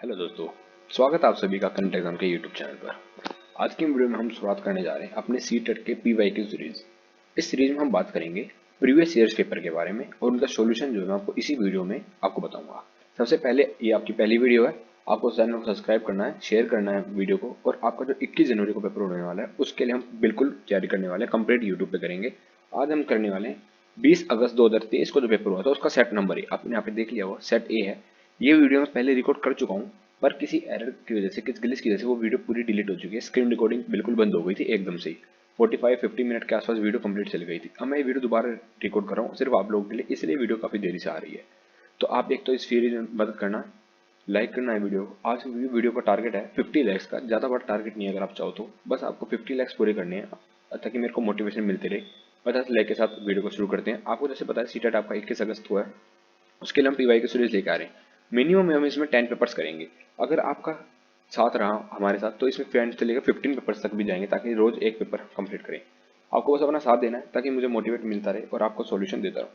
Hello दोस्तों, स्वागत है आप सभी का करंट एग्जाम के यूट्यूब चैनल पर। आज की वीडियो में हम शुरुआत करने जा रहे हैं अपने सीटेट के पीवाईक्यू सीरीज। इस सीरीज में हम बात करेंगे प्रीवियस ईयर्स पेपर के बारे में और उनका सॉल्यूशन जो है मैं आपको इसी वीडियो में आपको बताऊंगा। सबसे पहले ये आपकी पहली वीडियो है, आपको चैनल को सब्सक्राइब करना है, शेयर करना है वीडियो को, और आपका जो 21 जनवरी को पेपर होने वाला है उसके लिए हम बिल्कुल तैयारी करने वाले हैं, कंप्लीट यूट्यूब पे करेंगे। आज हम करने वाले हैं 20 अगस्त 2023 को जो पेपर हुआ था उसका सेट नंबर है, आपने यहाँ पे देख लिया हुआ सेट ए है। ये वीडियो मैं पहले रिकॉर्ड कर चुका हूँ, पर किसी एरर की वजह से, किस ग्लिच की वजह से वो वीडियो पूरी डिलीट हो चुकी है। स्क्रीन रिकॉर्डिंग बिल्कुल बंद हो गई थी एकदम से ही। 45-50 मिनट के आसपास वीडियो कंप्लीट चली गई थी। अब मैं ये वीडियो दोबारा रिकॉर्ड कर रहा हूँ सिर्फ आप लोगों के लिए, इसलिए वीडियो काफ़ी देरी से आ रही है। तो आप एक तो इस सीरीज में मदद करना, लाइक करना है वीडियो को। आज वीडियो का टारगेट है 50 लैक्स का, ज़्यादा बड़ा टारगेट नहीं है। अगर आप चाहो तो बस आपको 50 लैक्स पूरे करने हैं ताकि मेरे को मोटिवेशन मिलते रहे। बस लाइक के साथ वीडियो को शुरू करते हैं। आपको जैसे पता है सीटेट आपका 21 अगस्त हुआ है, उसके लिए हम पीवाई की सीरीज लेके आ रहे हैं। मिनिमम हम इसमें 10 पेपर्स करेंगे। अगर आपका साथ रहा हमारे साथ तो इसमें 10 से लेकर 15 पेपर्स तक भी जाएंगे, ताकि रोज एक पेपर कंप्लीट करें। आपको बस अपना साथ देना है ताकि मुझे मोटिवेट मिलता रहे और आपको सॉल्यूशन देता रहूँ।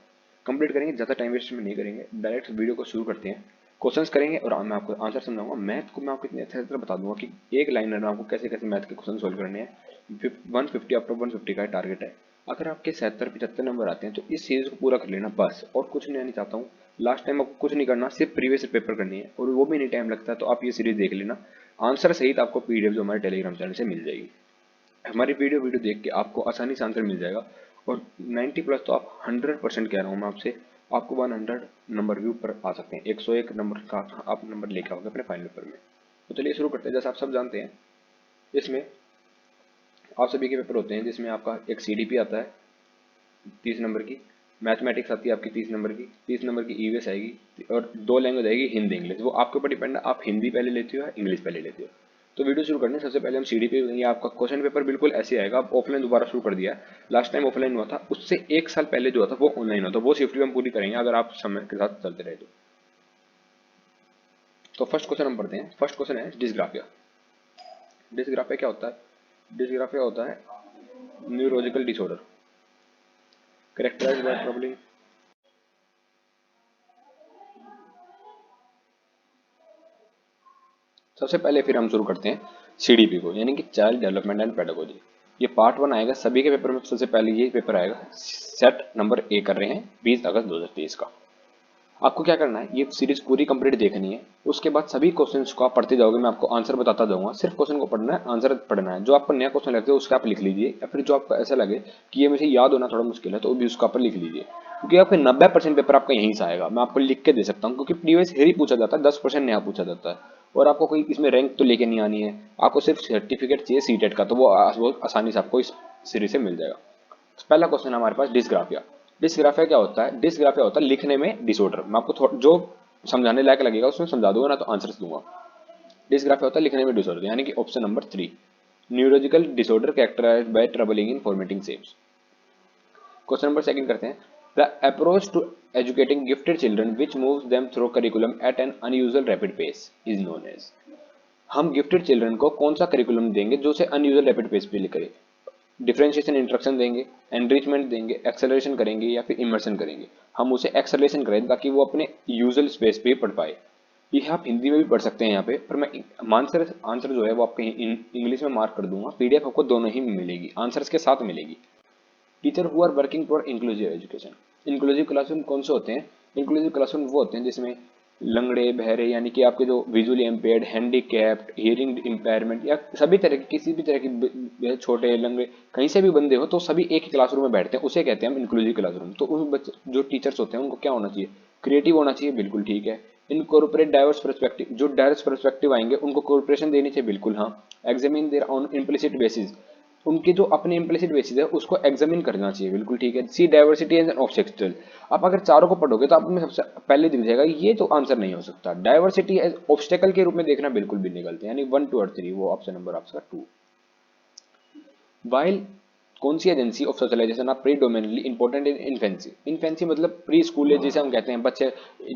कंप्लीट करेंगे, ज़्यादा टाइम वेस्ट में नहीं करेंगे, डायरेक्ट वीडियो को शुरू करते हैं। क्वेश्चंस करेंगे और मैं आपको आंसर समझाऊंगा। मैथ को मैं आपको इतने अच्छे से बता दूंगा कि एक लाइनर में आपको कैसे कैसे मैथ के क्वेश्चन सोल्व करने हैं। 150 अप टू 150 का टारगेट है। अगर आपके 77-75 नंबर आते हैं तो इस सीरीज को पूरा कर लेना बस, और कुछ नहीं चाहता हूँ। लास्ट टाइम आपको कुछ नहीं करना, सिर्फ प्रीवियस पेपर करनी है और वो भी नहीं टाइम लगता है। तो आप ये सीरीज देख लेना, आंसर सहित आपको पीडीएफ जो हमारे टेलीग्राम चैनल से मिल जाएगी। हमारी वीडियो देख के आपको आसानी से आंसर मिल जाएगा। और 90 प्लस तो आप 100% कह रहा हूँ मैं आपसे, आपको 100 नंबर भी ऊपर आ सकते हैं। 101 नंबर का आप नंबर लेके आओगे अपने फाइनल पेपर में। तो चलिए शुरू करते हैं। जैसे आप सब जानते हैं, इसमें आप सभी के पेपर होते हैं जिसमें आपका एक सीडीपी आता है 30 नंबर की, मैथमेटिक्स आती है आपकी 30 नंबर की, 30 नंबर की ईवीएस आएगी, और दो लैंग्वेज आएगी हिंदी इंग्लिश। वो आपके ऊपर डिपेंड है, आप हिंदी पहले लेते हो या इंग्लिश पहले लेते हो। तो वीडियो शुरू करने से सबसे पहले हम सीडीपी देंगे। आपका क्वेश्चन पेपर बिल्कुल ऐसे आएगा। आप ऑफलाइन दोबारा शुरू कर दिया है, लास्ट टाइम ऑफलाइन हुआ था, उससे एक साल पहले जो हुआ था वो ऑनलाइन हुआ था। वो सेफ्टी हम पूरी करेंगे अगर आप समय के साथ चलते रहे तो फर्स्ट क्वेश्चन हम पढ़ते हैं। फर्स्ट क्वेश्चन है डिस्ग्राफिया। डिस्ग्राफिया क्या होता है? डिस्ग्राफिया होता है neurological disorder characterized by troubling. सबसे पहले फिर हम शुरू करते हैं सीडीपी को, यानी कि चाइल्ड डेवलपमेंट एंड पेडागोजी। ये पार्ट 1 आएगा सभी के पेपर में। सबसे पहले ये पेपर आएगा, सेट नंबर ए कर रहे हैं 20 अगस्त 2023 का। आपको क्या करना है, ये सीरीज पूरी कंप्लीट देखनी है। उसके बाद सभी क्वेश्चंस को आप पढ़ते जाओगे, मैं आपको आंसर बताता जाऊंगा। सिर्फ क्वेश्चन को पढ़ना है, आंसर पढ़ना है। जो आपको नया क्वेश्चन लगता है उसका आप लिख लीजिए, या फिर जो आपको ऐसा लगे कि ये मुझे याद होना थोड़ा मुश्किल है तो भी उसका आप लिख लीजिए, क्योंकि आपके 90% पेपर आपका यहीं से आएगा। मैं आपको लिख के दे सकता हूँ, क्योंकि प्रीवियस ईयर ही पूछा जाता है, 10% नया पूछा जाता है। और आपको कोई इसमें रैंक तो लेके नहीं आनी है, आपको सिर्फ सर्टिफिकेट चाहिए सीटेट का, तो वो बहुत आसानी से आपको इस सीरीज से मिल जाएगा। पहला क्वेश्चन हमारे पास डिस्ग्राफिया। डिस्ग्राफिया क्या होता है? डिस्ग्राफिया होता है लिखने में डिसऑर्डर। मैं आपको जो समझाने लायक लगेगा उसमें समझा दूंगा, ना तो आंसर दूंगा। डिस्ग्राफिया होता है लिखने में डिसऑर्डर, यानी कि option number 3, neurological disorder characterised by troubling in formatting shapes. Question number second करते हैं। The approach to educating gifted children which moves them through curriculum at an unusual rapid pace is known as. हम gifted children को कौन सा curriculum देंगे जो उसे unusual rapid pace पे करे? डिफरेंशिएशन इंस्ट्रक्शन देंगे, एनरिचमेंट देंगे, एक्सेलरेशन करेंगे, या फिर इमर्सन करेंगे? हम उसे एक्सेलरेशन करें ताकि वो अपने यूजुअल स्पेस पे पढ़ पाए। ये आप हिंदी में भी पढ़ सकते हैं यहाँ पे, पर मैं आंसर आंसर जो है वो आपके इंग्लिश में मार्क कर दूंगा। पीडीएफ आपको दोनों ही मिलेगी, आंसर्स के साथ मिलेगी। Teacher who are working for inclusive education. Inclusive classroom कौन से होते हैं? इंक्लूसिव क्लासरूम वो होते हैं जिसमें लंगड़े, बहरे, यानी कि आपके जो visually impaired, handicapped, hearing impairment, या सभी तरह की, किसी भी तरह की, छोटे लंगड़े, कहीं से भी बंदे हो तो सभी एक ही क्लासरूम में बैठते हैं, उसे कहते हैं हम इंक्लूसिव क्लासरूम। तो उन बच्चे जो टीचर्स होते हैं उनको क्या होना चाहिए? क्रिएटिव होना चाहिए, बिल्कुल ठीक है। इनकॉर्पोरेट डाइवर्स पर्सपेक्टिव, जो डाइवर्स पर्सपेक्टिव आएंगे उनको कॉर्पोरेशन देनी चाहिए, बिल्कुल हाँ। Examine their own implicit biases, उनके जो अपने इम्प्लिसिट बेसिस है उसको एग्जामिन करना चाहिए, बिल्कुल ठीक है। सी डाइवर्सिटी एज एन ऑब्जेक्टिव। आप अगर चारों को पढ़ोगे तो आप में सबसे पहले दिख जाएगा ये तो आंसर नहीं हो सकता। डाइवर्सिटी एज ऑब्स्टेकल के रूप में देखना बिल्कुल भी नहीं गलत है, यानी 1, 2 और 3, वो ऑप्शन नंबर आपका 2। वाइल कौन सी agency of socialisation are predominantly important in infancy. Infancy मतलब प्री स्कूल एज जिसे हम कहते हैं, बच्चे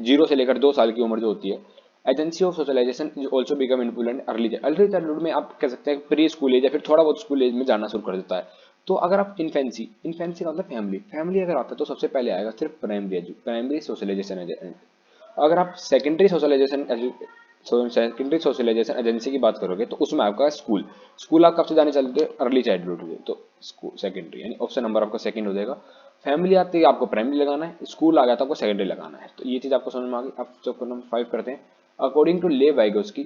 0 से लेकर 2 साल की उम्र जो होती है। Agency of socialization is also become influent early childhood में, आप कह सकते हैं प्री स्कूल एज या फिर थोड़ा बहुत स्कूल एज में जाना शुरू कर देता है। तो अगर आप इन्फेंसी, इन्फेंसी का मतलब फैमिली, फैमिली अगर आता है तो सबसे पहले आएगा सिर्फ प्राइमरी सोशलाइजेशन। अगर आप secondary socialization secondary socialization agency की बात करोगे तो उसमें आपका स्कूल, स्कूल आप कब से जाने चलते हो, अर्ली चाइल्डहुड से, तो स्कूल सेकेंडरी, यानी ऑप्शन नंबर आपका सेकंड हो जाएगा। फैमिली आती है आपको प्राइमरी लगाना है, स्कूल आ गया तो आपको सेकेंडरी लगाना है। तो ये चीज आपको समझ में आ गई। अब चैप्टर नंबर 5 करते हैं। अकॉर्डिंग टू ले Vygotsky,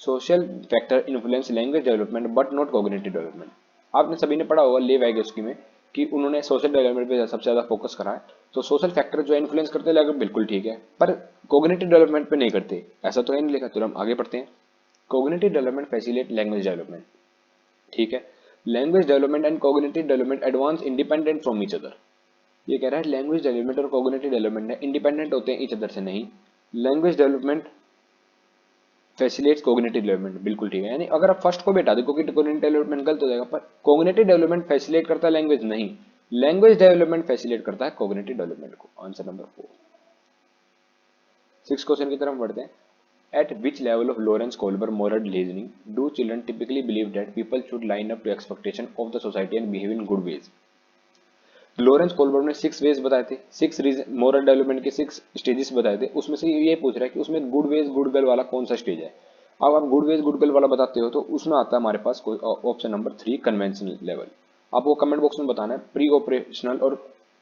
social factor influence language development but not cognitive development. आपने सभी ने पढ़ा होगा ले वाइगोस्की में कि उन्होंने सोशल डेवलपमेंट पे सबसे ज्यादा फोकस करा है। तो सोशल फैक्टर जो इन्फ्लुएंस करते हैं लगभग बिल्कुल ठीक है, पर कॉग्निटिव डेवलपमेंट पे नहीं करते, ऐसा तो है नहीं लिखा। चलो हम आगे पढ़ते हैं। Cognitive development facilitate language development, ठीक है। Language development and cognitive development advance independent from each other. ये कह रहा है लैंग्वेज डेवलपमेंट और कॉग्निटिव डेवलपमेंट है इंडिपेंडेंट होते हैं ईच अदर से नहीं। Language development facilitates cognitive development, बिल्कुल ठीक है। यानी अगर आप फर्स्ट को भी हटा दो क्योंकि कॉग्निटिव डेवलपमेंट गलत हो जाएगा, पर कॉग्निटिव डेवलपमेंट फैसिलिटेट करता है लैंग्वेज नहीं, लैंग्वेज डेवलपमेंट फैसिलिटेट करता है कॉग्निटिव डेवलपमेंट को। Answer number 4। 6 क्वेश्चन की तरफ बढ़ते हैं। At which level of Lawrence Kohlberg moral reasoning do children typically believe that people should line up to expectation of the society and behave in good ways? Lawrence Kohlberg ने 6 veg बताए थे, 6 reason moral development के 6 stages बताए थे। उसमें से ये पूछ रहा है कि उसमें गुड वेज गुड गर्ल वाला कौन सा स्टेज है। अब आप गुड वेज गुड गर्ल वाला बताते हो तो उसमें आता है हमारे पास ऑप्शन नंबर 3 कन्वेंशनल लेवल। आपको कमेंट बॉक्स में बताना है प्री ऑपरेशनल और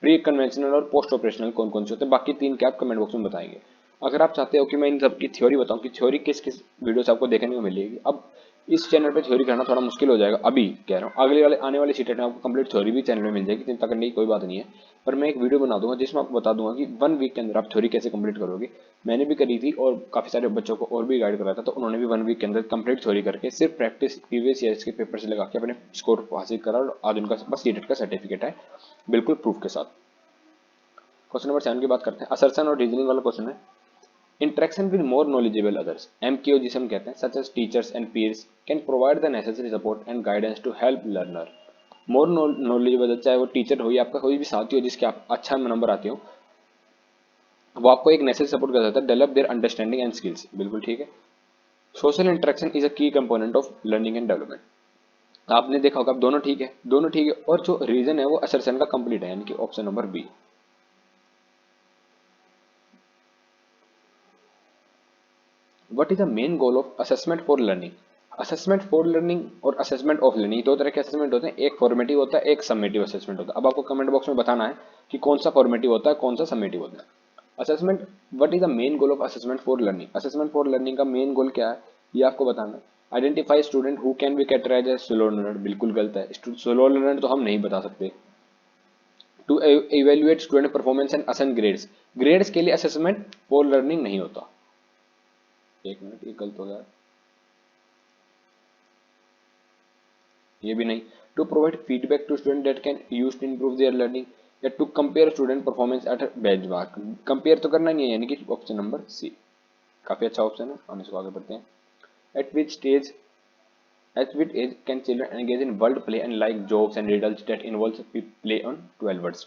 प्री कन्वेंशनल और पोस्ट ऑपरेशनल कौन कौन से होते हैं, बाकी 3 के आप कमेंट बॉक्स में बताएंगे। अगर आप चाहते हो कि मैं इन सब की थ्योरी बताऊं कि थ्योरी किस किस वीडियो से आपको देखने को मिलेगी, अब इस चैनल पे थ्योरी करना थोड़ा मुश्किल हो जाएगा, अभी कह रहा हूँ। अगले वाले आने वाले सीटेट में आपको कंप्लीट थ्योरी भी चैनल में मिल जाएगी, चिंता करने की कोई बात नहीं है। पर मैं एक वीडियो बना दूंगा जिसमें आपको बता दूंगा कि 1 वीक के अंदर आप थ्योरी कैसे कंप्लीट करोगे। मैंने भी करी थी और काफी सारे बच्चों को और भी गाइड कराया था, तो उन्होंने भी 1 वीक के अंदर कंप्लीट थ्योरी करके सिर्फ प्रैक्टिस प्रीवियस ईयर्स के पेपर से लगा के अपने स्कोर हासिल करा, और आज उनका बस सीटेट का सर्टिफिकेट है बिल्कुल प्रूफ के साथ। क्वेश्चन नंबर 7 की बात करते हैं। असर्शन और रीजनिंग वाला क्वेश्चन है। Interaction with more knowledgeable others, MKO जिसे हम कहते हैं, such as teachers and peers can provide the necessary support and guidance to help learner. More knowledgeable, चाहे वो टीचर हो या आपका कोई भी साथी हो जिसके आप अच्छा नंबर आते हो, वो आपको एक नेसेसरी सपोर्ट कर सकता है, develop their understanding and skills, बिल्कुल ठीक है। सोशल इंटरेक्शन इज अ की component of learning and development. आपने देखा होगा, आप दोनों ठीक है, दोनों ठीक है, और जो रीजन है वो असर्शन का कंप्लीट है, यानी कि option number B. What is the main goal of assessment for learning? Assessment for learning और असेसमेंट ऑफ लर्निंग, दो तरह के असेसमेंट होते हैं, एक फॉर्मेटिव होता है, एक समेटिव असेसमेंट होता है। अब आपको कमेंट बॉक्स में बताना है कि कौन सा फॉर्मेटिव होता है, कौन सा समेटिव होता है। Assessment, what is the main goal of assessment for learning? Assessment for learning का मेन गोल क्या है, ये आपको बताना है। Identify student who can be categorised as slow learner, बिल्कुल गलत है, स्लो लर्नर तो हम नहीं बता सकते। To evaluate student performance and assign grades, grades के लिए असेसमेंट फॉर लर्निंग नहीं होता। एक मिनट, ये गलत हो गया, ये भी नहीं। To provide feedback to student that can use to improve their learning, या to compare student performance at benchmark, compare तो करना नहीं है, यानी कि ऑप्शन नंबर सी काफी अच्छा ऑप्शन है। हम इसको आगे बढ़ते हैं। At which stage, at which age can children engage in word play and like jokes and riddles that involves play on 12 words?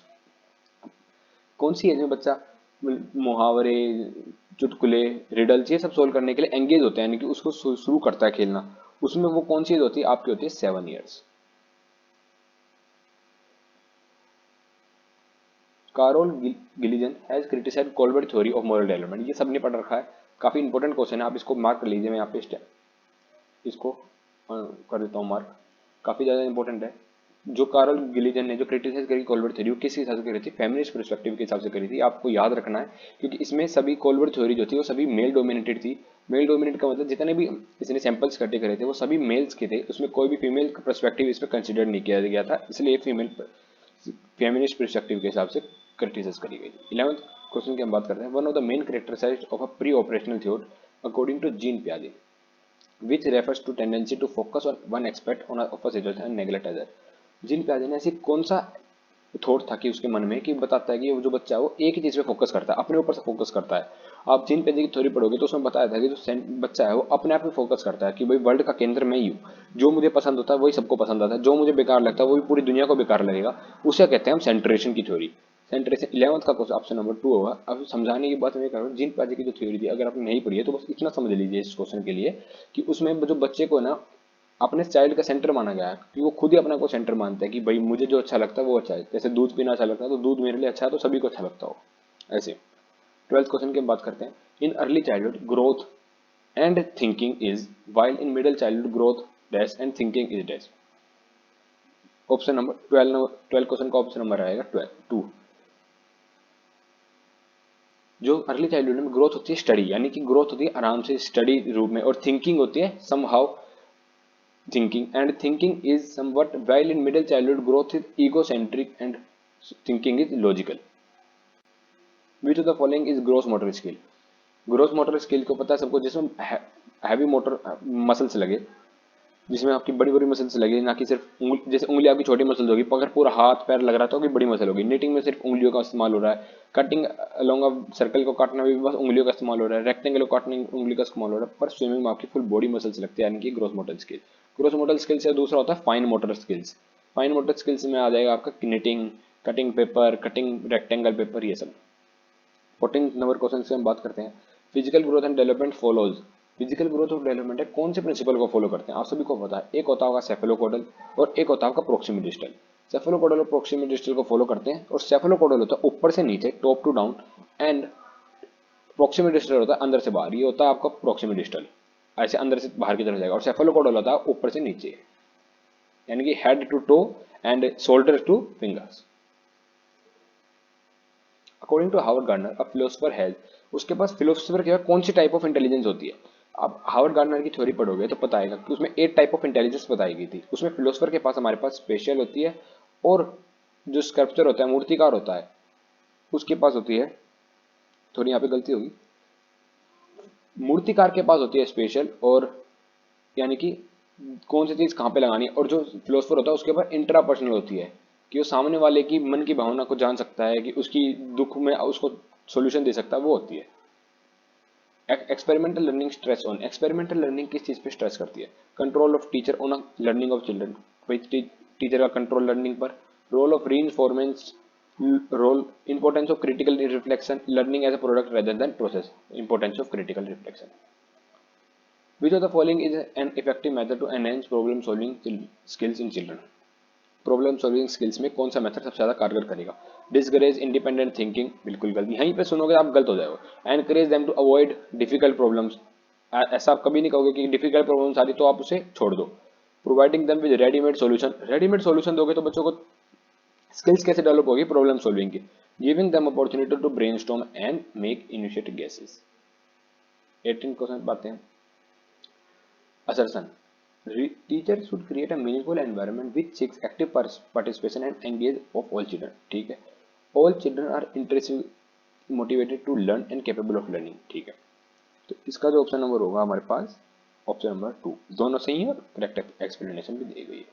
कौन सी एज में बच्चा मुहावरे, चुटकुले, रिडल्स ये सब सोल्व करने के लिए एंगेज होता है, यानी कि उसको शुरू करता है खेलना, उसमें वो कौन सी एज होती है? आपकी होती है 7 years. Carl Gilligan has criticised Kohlberg theory of moral development, ये सबने पढ़ रखा है, काफी इंपॉर्टेंट क्वेश्चन है, आप इसको मार्क कर लीजिए। मैं यहाँ पे इसको कर देता हूँ मार्क, काफी ज्यादा इंपॉर्टेंट है। जो कार्ल गिलिजन ने जो क्रिटिसाइज करी कोलबर्ट थ्योरी, वो किस हिसाब से करी थी? फेमिनिस्ट पर्सपेक्टिव के हिसाब से करी थी। आपको याद रखना है क्योंकि इसमें सभी कोलबर्ट थ्योरी जो थी वो सभी मेल डोमिनेटेड थी। मेल डोमिनेटेड का मतलब जितने भी इसने सैंपल्स इकट्ठे करे थे वो सभी मेल्स के थे, उसमें कोई भी फीमेल पर्सपेक्टिव इसमें कंसिडर नहीं किया गया था, इसलिए फीमेल फेमिनिस्ट पर्सपेक्टिव के हिसाब से क्रिटिसाइज करी गई थी। 11th क्वेश्चन की हम बात करते हैं। One of the main characteristics of a pre operational theory according to Jean पियाजे, which refers to tendency to focus on one aspect of a situation and neglect other। Jean पियाजे ने ऐसी कौन सा थॉट था कि उसके मन में, कि बताता है कि वो जो बच्चा है वो एक ही चीज पे फोकस करता है, अपने ऊपर से फोकस करता है। आप जीन पियाजे की थ्योरी पढ़ोगे तो उसमें बताया था कि जो बच्चा है वो अपने आप पे फोकस करता है कि भाई वर्ल्ड का केंद्र मैं ही हूँ, जो मुझे पसंद होता है वही सबको पसंद आता है, जो मुझे बेकार लगता है वो भी पूरी दुनिया को बेकार लगेगा, उसे कहते हैं हम सेंट्रेशन की थ्योरी। सेंट्रेशन 11th का क्वेश्चन ऑप्शन नंबर 2 होगा। अब समझाने की बात मैं कर रहा हूँ, जीन पियाजे की जो थ्योरी थी अगर आपने नहीं पढ़ी है तो बस इतना समझ लीजिए इस क्वेश्चन के लिए कि उसमें जो बच्चे को ना अपने चाइल्ड का सेंटर माना गया है, कि वो खुद ही अपने को सेंटर मानता है कि भाई मुझे जो अच्छा लगता है वो अच्छा है। जैसे दूध पीना अच्छा लगता है तो दूध मेरे लिए अच्छा है तो सभी को अच्छा लगता हो, ऐसे। 12th क्वेश्चन की हम बात करते हैं। In early childhood growth and thinking is while in middle childhood growth dash and thinking is dash। Option number 12 question का ऑप्शन नंबर आएगा 2। जो अर्ली चाइल्डहुड में ग्रोथ होती है स्टडी, यानी कि ग्रोथ होती है आराम से स्टडी रूप में, और थिंकिंग होती है somehow thinking, and thinking is somewhat while in middle childhood growth is egocentric and thinking is logical। which of the following is gross motor skill? Gross motor skill को पता है सबको, जिसमें हैवी मोटर मसल्स लगे, जिसमें आपकी बड़ी बड़ी मसल्स लगे, ना कि सिर्फ जैसे उंगली आपकी छोटी मसल्स होगी, अगर पूरा हाथ पैर लग रहा है तो आपकी बड़ी मसल होगी। निटिंग में सिर्फ उंगलियों का इस्तेमाल हो रहा है, कटिंग अलोंग अ सर्कल को काटना भी बस उंगलियों का इस्तेमाल हो रहा है, रेक्टेंगल को काटने उंगली का इस्तेमाल हो रहा है, पर स्विमिंग में आपकी फुल बॉडी मसल्स लगती है, यानी कि gross motor skill. Gross motor skill से दूसरा होता है fine motor skills. Fine motor skills में आ जाएगा आपका knitting, cutting paper, cutting rectangle paper, ये सब। 14 नंबर क्वेश्चन से हम बात करते हैं physical growth and development follows. Physical growth और डेवलपमेंट है कौन से प्रिंसिपल को फॉलो करते हैं? आप सभी को पता है, एक होता होगा सेफेलोकोडल और एक होता होगा प्रोक्सिमी डिस्टल। सेफेलोकोडल और प्रोक्सिमी डिस्टल को फॉलो करते हैं, और सेफेलोकोडल होता है ऊपर से नीचे, top to down, and proximo distal होता है अंदर से बाहर। ये होता है आपका प्रोक्सिमी डिस्टल, ऐसे अंदर से बाहर की तरफ जाएगा, और सेफेलोकोडल होता है ऊपर से नीचे, यानी कि head to toe and shoulder to fingers. According to Howard Gardner a philosopher has, उसके पास फिलोसोफर के कौन सी टाइप ऑफ इंटेलिजेंस होती है? आप हावर्ड गार्डनर की थ्योरी पढ़ोगे तो पता आएगा कि उसमें 8 टाइप ऑफ इंटेलिजेंस बताई गई थी। उसमें फिलोसोफर के पास हमारे पास स्पेशल होती है, और जो स्कल्पचर होता है, मूर्तिकार होता है, उसके पास होती है, थोड़ी यहाँ पे गलती होगी, मूर्तिकार के पास होती है स्पेशल, और यानी कि कौन सी चीज कहाँ पे लगानी है। और जो फिलोसोफर होता है उसके पास इंट्रापर्सनल होती है, कि वो सामने वाले की मन की भावना को जान सकता है, कि उसकी दुख में उसको सॉल्यूशन दे सकता है, वो होती है। Experimental learning stress on, experimental learning किस चीज पे स्ट्रेस करती है? Control of teacher on learning of children, teacher का कंट्रोल लर्निंग पर। Role of reinforcement, role importance of critical reflection, learning as a product rather than process, importance of critical reflection. Which of the following is an effective method to enhance problem solving skills in children? Problem solving skills में कौन सा method सबसे ज्यादा कारगर करेगा? Discourage independent thinking, बिल्कुल गलत, यहीं पे सुनोगे आप गलत हो जाएगा। Encourage them to avoid difficult problems, ऐसा आप कभी नहीं कहोगे कि डिफिकल्ट प्रॉब्लम्स आ रही तो आप उसे छोड़ दो। Providing them with readymade solution, readymade solution दोगे तो बच्चों को स्किल्स कैसे डेवलप होगी प्रॉब्लम सॉल्विंग की? Giving them opportunity to brainstorm and make initiative guesses. 18 question बातें हैं। Assertion. Teacher should create a meaningful environment which seeks active participation and engage of all children। ठीक है, all children are interested, motivated to learn and capable of learning। ठीक है, तो इसका जो option number होगा हमारे पास ऑप्शन नंबर 2, दोनों सही है और करेक्ट एक्सप्लेनेशन भी दी गई है।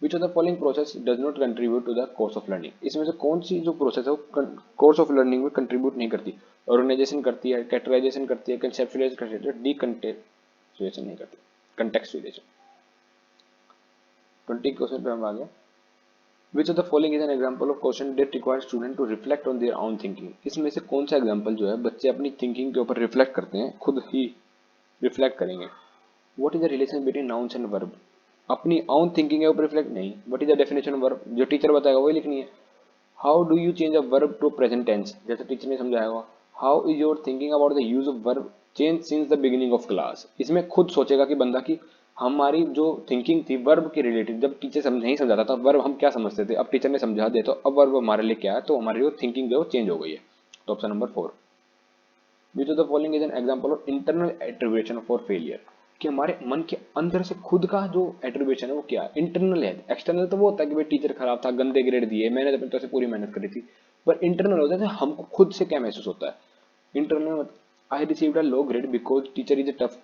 Which of the following process does not contribute to the course of learning? इसमें से कौन सी जो प्रोसेस है वो कोर्स ऑफ लर्निंग में कंट्रीब्यूट नहीं करती? ऑर्गेनाइजेशन करती है, कैटेगराइजेशन करती है, कंसेप्चुलाइज करती है, डीकंटेक्चुअलाइजेशन नहीं करती, कंटेक्चुअलाइजेशन। 20 क्वेश्चन पे हम आ गए। Which of the following is an example of question that requires student to reflect on their own thinking? इसमें से कौन सा एग्जाम्पल जो है बच्चे अपनी थिंकिंग के ऊपर रिफ्लेक्ट करते हैं, खुद ही रिफ्लेक्ट करेंगे। What is the relation between nouns and verb? अपनी own thinking के ऊपर रिफ्लेक्ट नहीं। What is the definition of verb? जो टीचर बताएगा वही लिखनी है। How do you change a verb to present tense? जैसे टीचर ने समझाया हुआ। How is your thinking about the use of verb changed since the beginning of class? इसमें खुद सोचेगा कि बंदा की हमारी जो थिंकिंग थी वर्ब के रिलेटेड, जब टीचर नहीं समझाता था वर्ब हम क्या समझते थे, अब टीचर ने समझा दिया तो अब वर्ब हमारे लिए क्या है, तो हमारी जो थिंकिंग है वो चेंज हो गई है। तो option number 4। Which of the following is an example of internal attribution for failure? कि हमारे मन के अंदर से खुद का जो एट्रीब्यूशन है वो क्या है, इंटरनल है। एक्सटर्नल तो वो होता है कि भाई टीचर खराब था, गंदे ग्रेड दिए, मैंने अपनी तरफ से पूरी मेहनत करी थी, पर इंटरनल होता है हमको खुद से क्या महसूस होता है। Internal, I received a low grade because teacher is a tough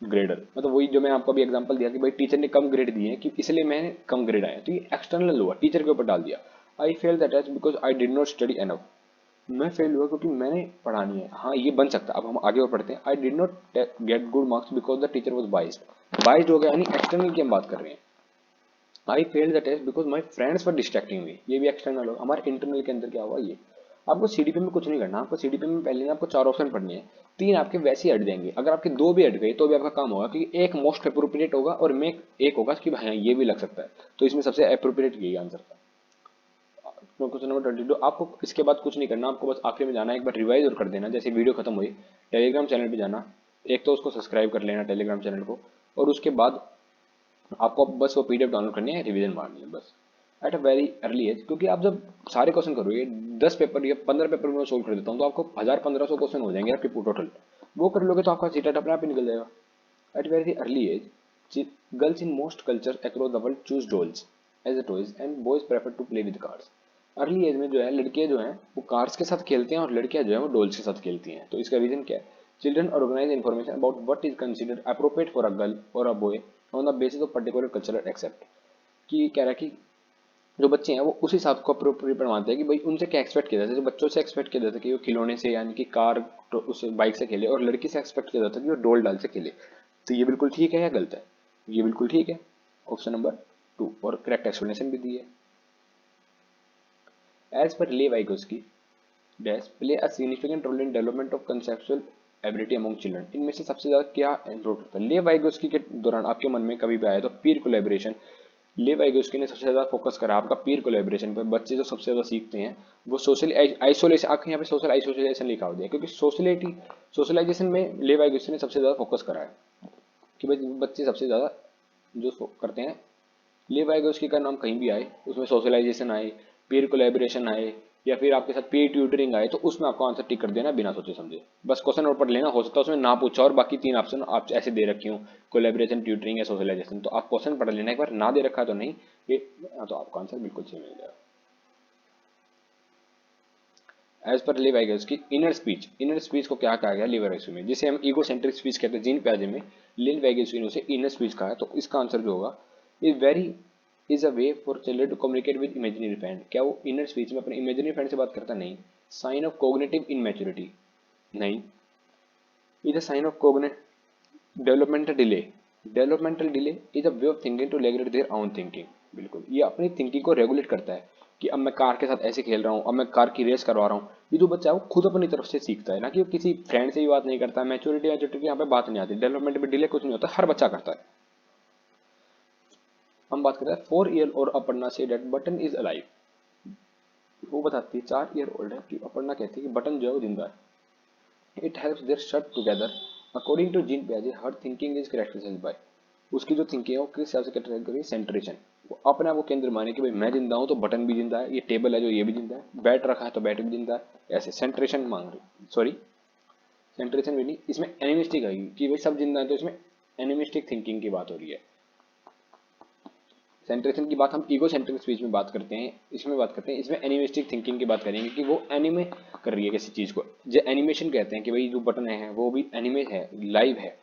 grader, मतलब वही जो मैं आपको अभी एग्जांपल दिया कि भाई टीचर ने कम ग्रेड दिए कि इसलिए मैंने कम ग्रेड आया, तो ये एक्सटर्नल हुआ, टीचर के ऊपर डाल दिया। I fail that test because I did not study enough, मैं फेल हुआ क्योंकि मैंने पढ़ा नहीं है। हाँ ये बन सकता है। अब हम आगे और पढ़ते हैं। आई did not get good marks because the teacher was biased, biased हो गया, यानी एक्सटर्नल की हम बात कर रहे हैं। I failed the test because my friends were distracting me, ये भी एक्सटर्नल होगा। हमारे इंटरनल के अंदर क्या हुआ, ये आपको सीडीपी में कुछ नहीं करना। आपको सीडीपी में पहले आपको 4 ऑप्शन पढ़ने हैं, 3 आपके वैसे ही हट जाएंगे। अगर आपके 2 भी हट गए तो भी आपका काम होगा, क्योंकि एक मोस्ट अप्रोप्रिएट होगा और में एक होगा कि भाई ये भी लग सकता है, तो इसमें सबसे अप्रोप्रिएट यही आंसर था। Question number 22। आपको इसके बाद कुछ नहीं करना, आपको बस आखिरी में जाना, एक बार रिवाइज और कर देना। जैसे वीडियो खत्म हुई टेलीग्राम चैनल पे जाना, एक तो उसको सब्सक्राइब कर लेना टेलीग्राम चैनल को, और उसके बाद आपको बस वो पीडीएफ डाउनलोड करनी है, रिवीजन मारनी है बस at a very early age. क्योंकि आप जब सारे क्वेश्चन करोगे, 10 पेपर या 15 पेपर में सोल्व कर देता हूँ, तो आपको 1000-1500 क्वेश्चन हो जाएंगे आपके टोटल। वो कर लोगे तो आपका सीटेट अपने आप ही निकल जाएगा। At very early age, girls in most culture across the world choose dolls as a toys and boys prefer to play with cards. Early age में जो है लड़कियां जो हैं वो कार्ड्स के साथ खेलते हैं और लड़कियां जो है वो डॉल्स के साथ खेलती हैं। तो इसका रीजन क्या है? Children organise information about what is considered appropriate for a girl और a boy on the basis of particular cultural accept. कि कह रहा है कि जो बच्चे हैं वो उस हिसाब को अप्रोप्रिएट बनवाते हैं कि भाई उनसे क्या एक्सपेक्ट किया जाता है। जो बच्चों से एक्सपेक्ट किया जाता है कि वो खिलौने से यानी कि कार तो उस बाइक से खेले, और लड़की से एक्सपेक्ट किया जाता है कि वो डोल डाल से खेले। तो ये बिल्कुल ठीक है या गलत है? ये बिल्कुल ठीक है, ऑप्शन नंबर 2, और करेक्ट एक्सप्लेनेशन भी दी है। एज पर ले Vygotsky dash play a significant role in development of conceptual ability among children. इनमें से सबसे ज्यादा क्या इम्प्रूव करता है? ले वाइगोस्की के दौरान आपके मन में कभी भी आया तो पीर कोलैबोरेशन। ले वाइगोस्की ने सबसे ज्यादा फोकस करा आपका पीर कोलैबोरेशन पर। बच्चे जो सबसे ज्यादा सीखते हैं वो सोशल आइसोलेशन, आपके यहाँ पे सोशल आइसोलेशन लिखा हो दिया क्योंकि सोशलाइजेशन में ले वाइगोस्की ने सबसे ज्यादा फोकस करा है कि भाई बच्चे सबसे ज्यादा जो करते हैं। ले वाइगोस्की का नाम कहीं भी आए उसमें सोशलाइजेशन आए, पीर कोलैबोरेशन आए, या फिर आपके साथ पीर ट्यूटरिंग आए, तो उसमें आपको आंसर टिक कर देना बिना सोचे समझे। बस क्वेश्चन और पढ़ लेना, हो सकता है उसमें ना पूछा और बाकी 3 ऑप्शन आप ऐसे दे रखी हूँ, कोलैबोरेशन, ट्यूटरिंग या सोशलाइजेशन, तो आप क्वेश्चन पढ़ लेना एक बार, ना दे रखा तो नहीं ये, तो आपका आंसर बिल्कुल सही मिल जाएगा। एज पर ले वाइगोस्की इनर स्पीच को क्या कहा गया ले वाइगोस्की में, जिसे हम ईगो सेंट्रिक स्पीच कहते हैं। जीन पियाजे में ले वाइगोस्की ने उसे इनर स्पीच कहा है। तो इसका आंसर जो होगा is very is a way for children to communicate with imaginary friend. क्या वो इनर स्पीच में अपने इमेजिनरी फ्रेंड से बात करता? नहीं। Sign of cognitive immaturity? नहीं। Is a sign of cognitive developmental delay? Developmental delay is a way of thinking to regulate their own thinking. बिल्कुल, ये अपनी थिंकिंग को रेगुलेट करता है कि अब मैं कार के साथ ऐसे खेल रहा हूँ, अब मैं कार की रेस करवा रहा हूँ। ये जो बच्चा है वो खुद अपनी तरफ से सीखता है, ना कि वो किसी फ्रेंड से भी बात नहीं करता। मैच्योरिटी मैच्योरिटी यहाँ पे बात नहीं आती। डेवलपमेंट में डिले कुछ नहीं होता, हर बच्चा करता है। हम बात करते हैं 4 ईयर और अपर्णा से डेट बटन इज अलाइव। वो बताती है 4 ईयर ओल्ड है कि अपर्णा कहती है कि बटन जो है वो जिंदा है। It helps their shut together according to Jean पियाजे her thinking is characterised by. उसकी जो थिंकिंग है वो किस हिसाब से कैटेगराइज करी? सेंट्रेशन। वो अपने आप को केंद्र माने कि भाई मैं जिंदा हूँ तो बटन भी जिंदा है, ये टेबल है जो ये भी जिंदा है, बैट रखा है तो बैट भी जिंदा है। ऐसे सेंट्रेशन मांग रही, सॉरी सेंट्रेशन भी नहीं, इसमें एनिमिस्टिक आएगी कि भाई सब जिंदा है, तो इसमें एनिमिस्टिक थिंकिंग की बात हो रही है। सेंट्रेशन की बात हम ईगो सेंट्रिक स्पीच में बात करते हैं, इसमें बात करते हैं, इसमें एनिमेस्टिक थिंकिंग की बात करेंगे कि वो एनिमे कर रही है किसी चीज को। जो एनिमेशन कहते हैं कि भाई जो बटन है वो भी एनिमे है, लाइव है,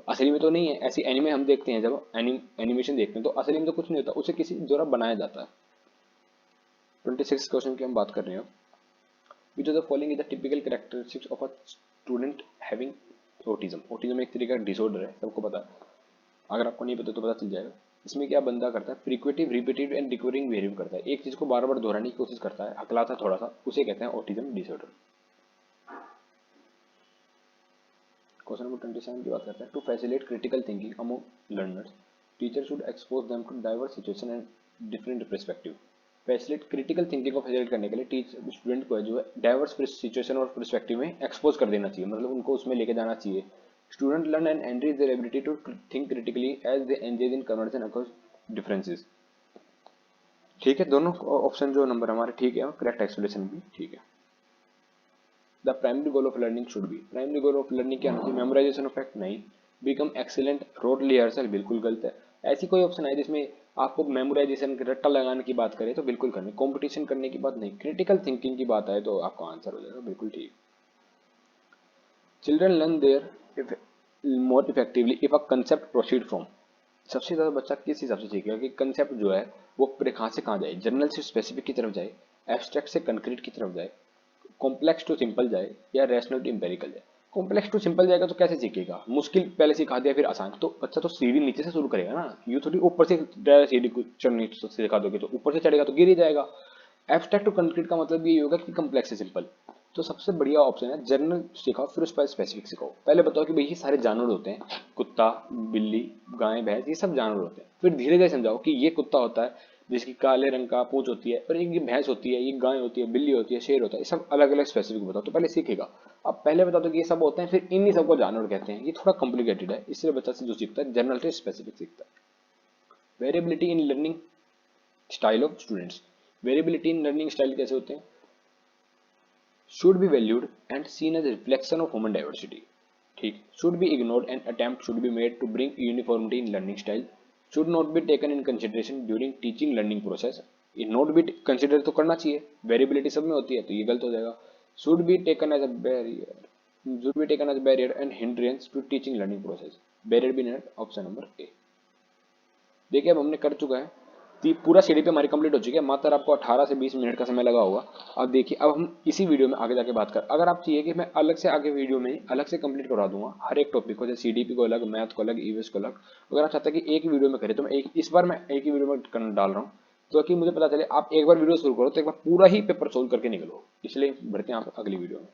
असली में तो नहीं है। ऐसी एनिमे हम देखते हैं, जब एनिमेशन देखते हैं तो असली में तो कुछ नहीं होता, उसे किसी द्वारा बनाया जाता है। 26 क्वेश्चन की हम बात कर रहे हैं। Which of the following is the typical characteristics of a student having autism. Autism एक तरीका का डिसऑर्डर है, सबको पता है, अगर आपको नहीं पता तो पता चल जाएगा। इसमें क्या बंदा करता है? फ्रीक्वेटिव रिपीटेड एंड रिकरिंग बिहेवियर करता है, एक चीज को बार बार दोहराने की कोशिश करता है, हकलाता है थोड़ा सा, उसे कहते हैं ऑटिज्म डिसऑर्डर। क्वेश्चन नंबर 27 की बात करते हैं। To facilitate critical thinking among learners teacher should expose them to diverse situation and different perspective. Facilitate critical thinking को फैसिलिटेट करने के लिए टीचर स्टूडेंट को जो है डाइवर्स सिचुएशन और पर्सपेक्टिव में एक्सपोज कर देना चाहिए, मतलब उनको उसमें लेके जाना चाहिए। Students learn and enrich their ability to think critically as they engage in conversation across differences। ठीक है, दोनों ऑप्शन जो नंबर हमारे ठीक है, करेक्ट एक्सप्लेनेशन भी ठीक है। The primary goal of learning should be, primary goal of learning क्या होती है? Memorisation of fact? नहीं। Become excellent rote rehearsal? बिल्कुल गलत है। ऐसी कोई ऑप्शन है जिसमें आपको मेमोराइजेशन रट्टा लगाने की बात करें तो बिल्कुल करनी, कॉम्पिटिशन करने की बात नहीं, क्रिटिकल थिंकिंग की बात आए तो आपका आंसर हो जाएगा बिल्कुल ठीक। Children learn their more effectively if a concept proceed from. सबसे ज्यादा बच्चा किस हिसाब से सीखेगा कि कंसेप्ट जो है वो कहाँ से कहाँ जाए? जनरल से स्पेसिफिक की तरफ जाए, एब्स्ट्रैक्ट से कंक्रीट की तरफ जाए, कॉम्प्लेक्स टू सिंपल जाए, या रैशनल टू इंपेरिकल जाए? कॉम्प्लेक्स टू सिंपल जाएगा तो कैसे सीखेगा? मुश्किल पहले सिखा दिया फिर आसान, तो बच्चा तो सीढ़ी नीचे से शुरू करेगा ना, ये थोड़ी ऊपर से सीढ़ी चढ़नी सिखा दोगे तो ऊपर से चढ़ेगा तो गिर ही जाएगा। एब्स्ट्रैक्ट टू कंक्रीट का मतलब ये होगा कि कम्प्लेक्स से सिंपल। तो सबसे बढ़िया ऑप्शन है जनरल सिखाओ फिर उस पर स्पेसिफिक सिखाओ। पहले बताओ कि भाई ये सारे जानवर होते हैं, कुत्ता, बिल्ली, गाय, भैंस, ये सब जानवर होते हैं, फिर धीरे धीरे समझाओ कि ये कुत्ता होता है, जिसकी काले रंग का पूंछ होती है, और एक ये भैंस होती है, ये गाय होती है, बिल्ली होती है, शेर होता है, ये सब अलग अलग स्पेसिफिक बताओ। तो पहले सीखेगा, अब पहले बता दो कि ये सब होते हैं, फिर इन्हीं सबको जानवर कहते हैं। ये थोड़ा कॉम्प्लिकेटेड है, इसलिए बच्चा से जो सीखता है जनरल से स्पेसिफिक सीखता है। Variability in learning style of students. Variability in learning style कैसे होते हैं? Should be valued and seen as reflection of human diversity. ठीक, should be ignored and attempt should be made to bring uniformity in learning style. Should not be taken in consideration during teaching learning process. ये not be consider तो करना चाहिए, variability सब में होती है, तो ये गलत हो जाएगा। Should be taken as a barrier, should be taken as barrier and hindrance to teaching learning process. Barrier be not, option number A. देखिए अब हमने कर चुका है, पूरा सीढ़ी पे हमारी कंप्लीट हो चुकी है, मात्र आपको 18 से 20 मिनट का समय लगा होगा। अब देखिए, अब हम इसी वीडियो में आगे जाके बात कर, अगर आप चाहिए कि मैं अलग से आगे वीडियो में अलग से कंप्लीट करवा दूंगा हर एक टॉपिक को, जैसे सीडीपी को अलग, मैथ को अलग, ईवीएस को अलग, अगर आप चाहते हैं कि एक वीडियो में करें, तो मैं इस बार मैं एक ही वीडियो में डाल रहा हूँ, तो कि मुझे पता चले आप एक बार वीडियो शुरू करो तो एक बार पूरा ही पेपर सोल्व करके निकलो। इसलिए बढ़ते हैं आप अगली वीडियो में।